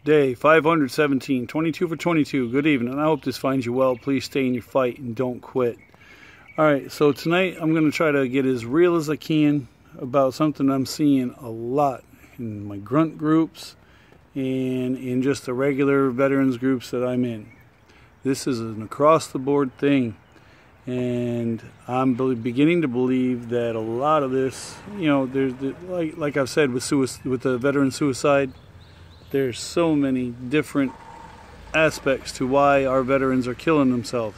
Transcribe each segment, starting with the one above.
Day 517, 22 for 22. Good evening. I hope this finds you well. Please stay in your fight and don't quit. Alright, so tonight I'm going to try to get as real as I can about something I'm seeing a lot in my grunt groups and in just the regular veterans groups that I'm in. This is an across-the-board thing, and I'm beginning to believe that a lot of this, you know, there's like I've said with the veteran suicide, there's so many different aspects to why our veterans are killing themselves.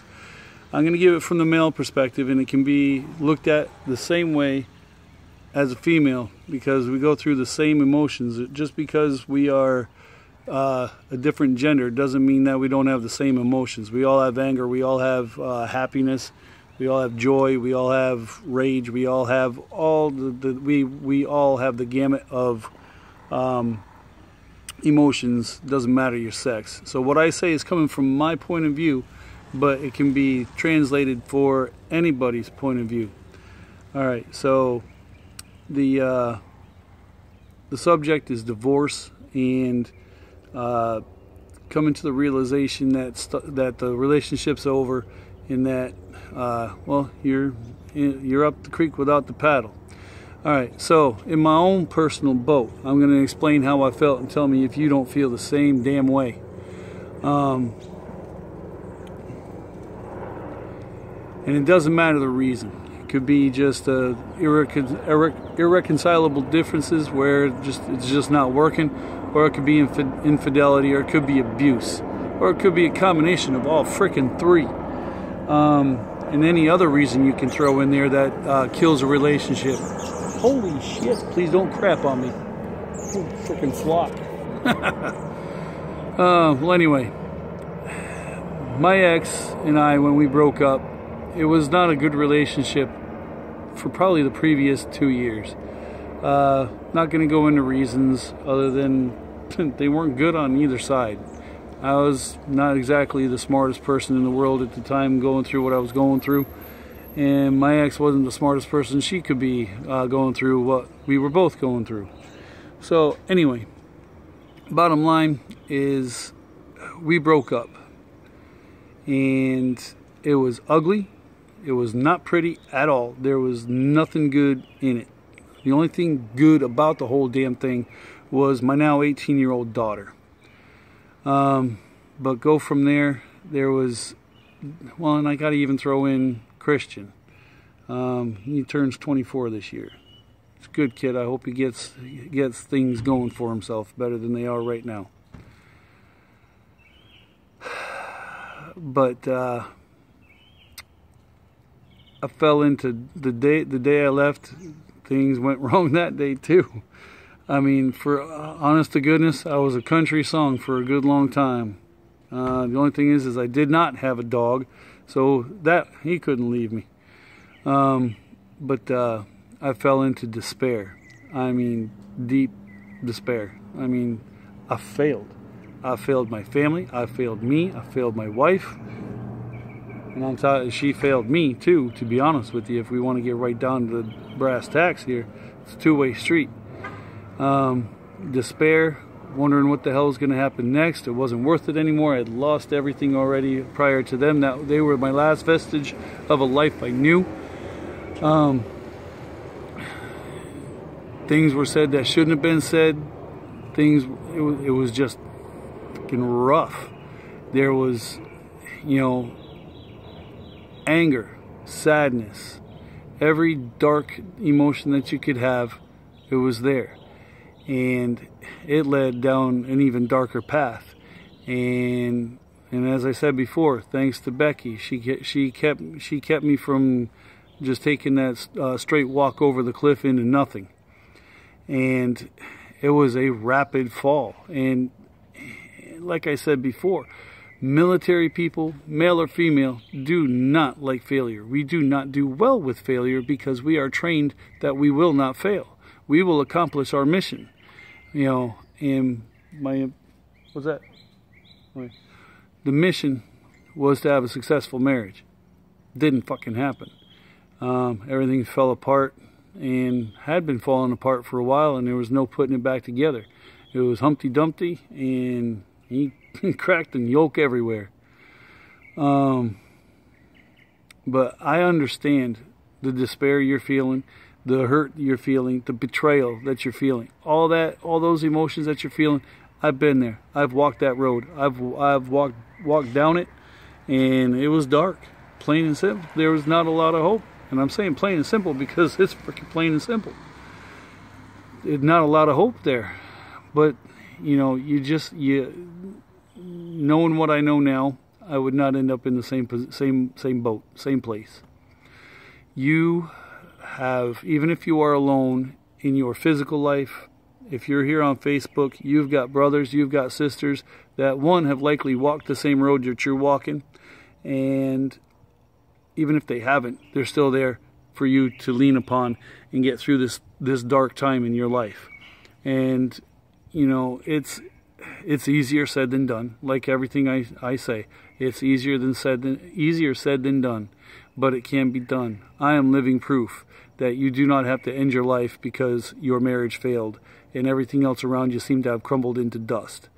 I'm going to give it from the male perspective, and it can be looked at the same way as a female because we go through the same emotions. Just because we are a different gender doesn't mean that we don't have the same emotions. We all have anger, we all have happiness, we all have joy, we all have rage, we all have all we all have the gamut of emotions. Doesn't matter your sex. So what I say is coming from my point of view, but it can be translated for anybody's point of view. All right, so the subject is divorce and coming to the realization that the relationship's over, and that well, you're up the creek without the paddle. All right, so in my own personal boat, I'm going to explain how I felt and tell me if you don't feel the same damn way. And it doesn't matter the reason. It could be just irreconcilable differences where it's just not working, or it could be infidelity, or it could be abuse, or it could be a combination of all frickin' three. And any other reason you can throw in there that kills a relationship. Holy shit, please don't crap on me. Oh, frickin' flock. Well, anyway, my ex and I, when we broke up, it was not a good relationship for probably the previous 2 years. Not going to go into reasons other than they weren't good on either side. I was not exactly the smartest person in the world at the time going through what I was going through. And my ex wasn't the smartest person she could be going through what we were both going through. So anyway, bottom line is we broke up. And it was ugly. It was not pretty at all. There was nothing good in it. The only thing good about the whole damn thing was my now 18-year-old daughter. But go from there, there was, well, and I got to even throw in Christian. He turns 24 this year. It's a good kid. I hope he gets things going for himself better than they are right now. But I fell into the day I left, things went wrong that day too. I mean, for honest to goodness, I was a country song for a good long time. The only thing is I did not have a dog, so that he couldn't leave me. But I fell into despair. I mean, deep despair. I mean, I failed. I failed my family. I failed me. I failed my wife. And on top, she failed me too, to be honest with you. If we want to get right down to the brass tacks here, it's a two-way street. Despair, wondering what the hell is going to happen next. It wasn't worth it anymore. I had lost everything already prior to them. That they were my last vestige of a life I knew. Things were said that shouldn't have been said. It was just fucking rough. There was, you know, anger, sadness, every dark emotion that you could have, it was there. And it led down an even darker path. And as I said before, thanks to Becky, she kept me from just taking that straight walk over the cliff into nothing. And it was a rapid fall. And like I said before, military people, male or female, do not like failure. We do not do well with failure because we are trained that we will not fail. We will accomplish our mission. You know, and what's that? The mission was to have a successful marriage. Didn't fucking happen. Everything fell apart and had been falling apart for a while, and there was no putting it back together. It was Humpty Dumpty, and he cracked and yolk everywhere. But I understand the despair you're feeling, the hurt you're feeling, the betrayal that you're feeling, all those emotions that you're feeling. I've been there. I've walked that road. I've walked down it, and it was dark, plain and simple. There was not a lot of hope, and I'm saying plain and simple because it's freaking plain and simple. There's not a lot of hope there, but you know, knowing what I know now, I would not end up in the same boat, same place. You have, even if you are alone in your physical life, if you're here on Facebook, you've got brothers, you've got sisters that, one, have likely walked the same road that you're walking, and even if they haven't, they're still there for you to lean upon and get through this dark time in your life. And you know, it's easier said than done. Like everything I say, it's easier said than done, but it can be done. I am living proof that you do not have to end your life because your marriage failed and everything else around you seemed to have crumbled into dust.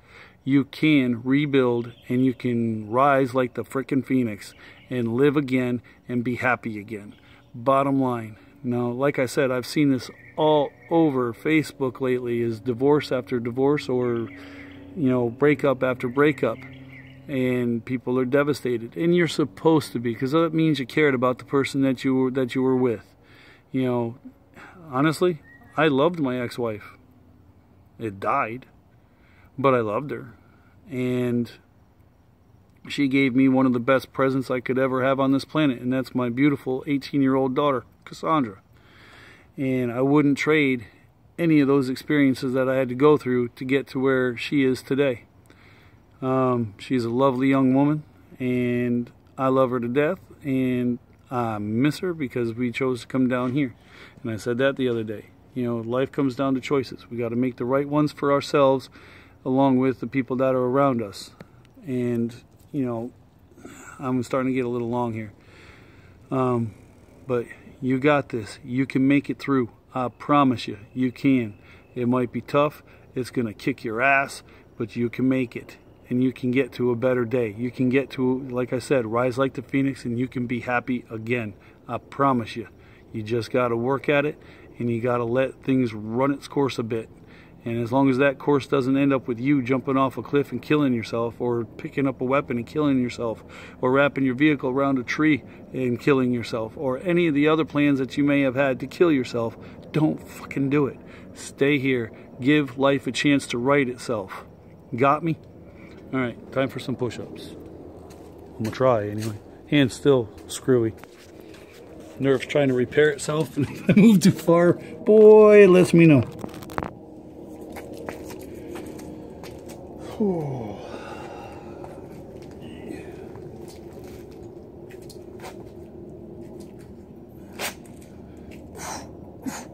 You can rebuild, and you can rise like the frickin' phoenix and live again and be happy again. Bottom line. Now, like I said, I've seen this all over Facebook lately, is divorce after divorce, or you know, breakup after breakup, and people are devastated. And you're supposed to be, because that means you cared about the person that you were with. You know, honestly, I loved my ex-wife. It died, but I loved her, and she gave me one of the best presents I could ever have on this planet, and that's my beautiful 18-year-old daughter, Cassandra. And I wouldn't trade any of those experiences that I had to go through to get to where she is today. She's a lovely young woman, and I love her to death, and I miss her because we chose to come down here. And I said that the other day. You know, life comes down to choices. We got to make the right ones for ourselves, along with the people that are around us. And you know, I'm starting to get a little long here. But you got this. You can make it through. I promise you, you can. It might be tough. It's going to kick your ass, but you can make it. And you can get to a better day. You can get to, like I said, rise like the phoenix, and you can be happy again. I promise you. You just got to work at it, and you got to let things run its course a bit. And as long as that course doesn't end up with you jumping off a cliff and killing yourself, or picking up a weapon and killing yourself, or wrapping your vehicle around a tree and killing yourself, or any of the other plans that you may have had to kill yourself, don't fucking do it. Stay here. Give life a chance to right itself. Got me? Alright, time for some push-ups. I'm gonna try anyway. Hand's still screwy. Nerve's trying to repair itself, and if I move too far, boy, it lets me know.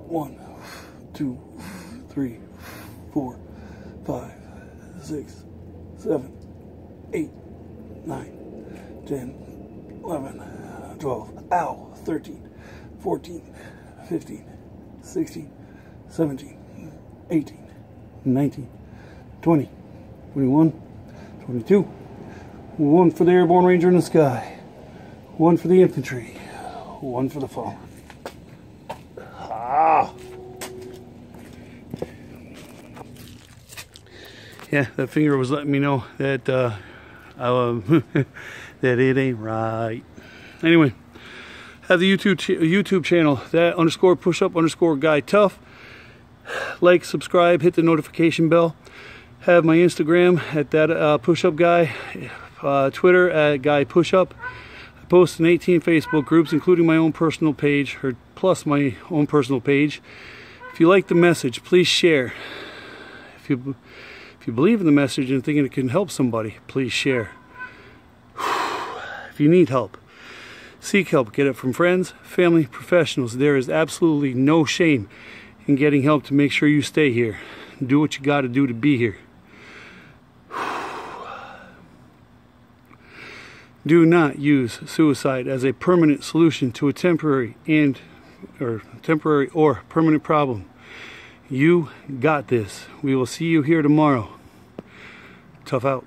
One, 2, 3, 4, 5, 6, 7, 8, 9, 10, 11, 12, ow, 13, 14, 15, 16, 17, 18, 19, 20, 21, 22, 1 for the airborne ranger in the sky, 1 for the infantry, 1 for the fallen. Ah! Yeah, that finger was letting me know that that it ain't right. Anyway, have the YouTube channel, that _push-up_ guy tough. Like, subscribe, hit the notification bell. Have my Instagram at that push-up guy, Twitter at guy push-up. I post in 18 Facebook groups, including my own personal page, or plus my own personal page. If you like the message, please share. If you believe in the message and thinking it can help somebody, please share. If you need help, seek help. Get it from friends, family, professionals. There is absolutely no shame in getting help to make sure you stay here. Do what you got to do to be here. Do not use suicide as a permanent solution to a temporary or permanent problem. You got this. We will see you here tomorrow. Tough out.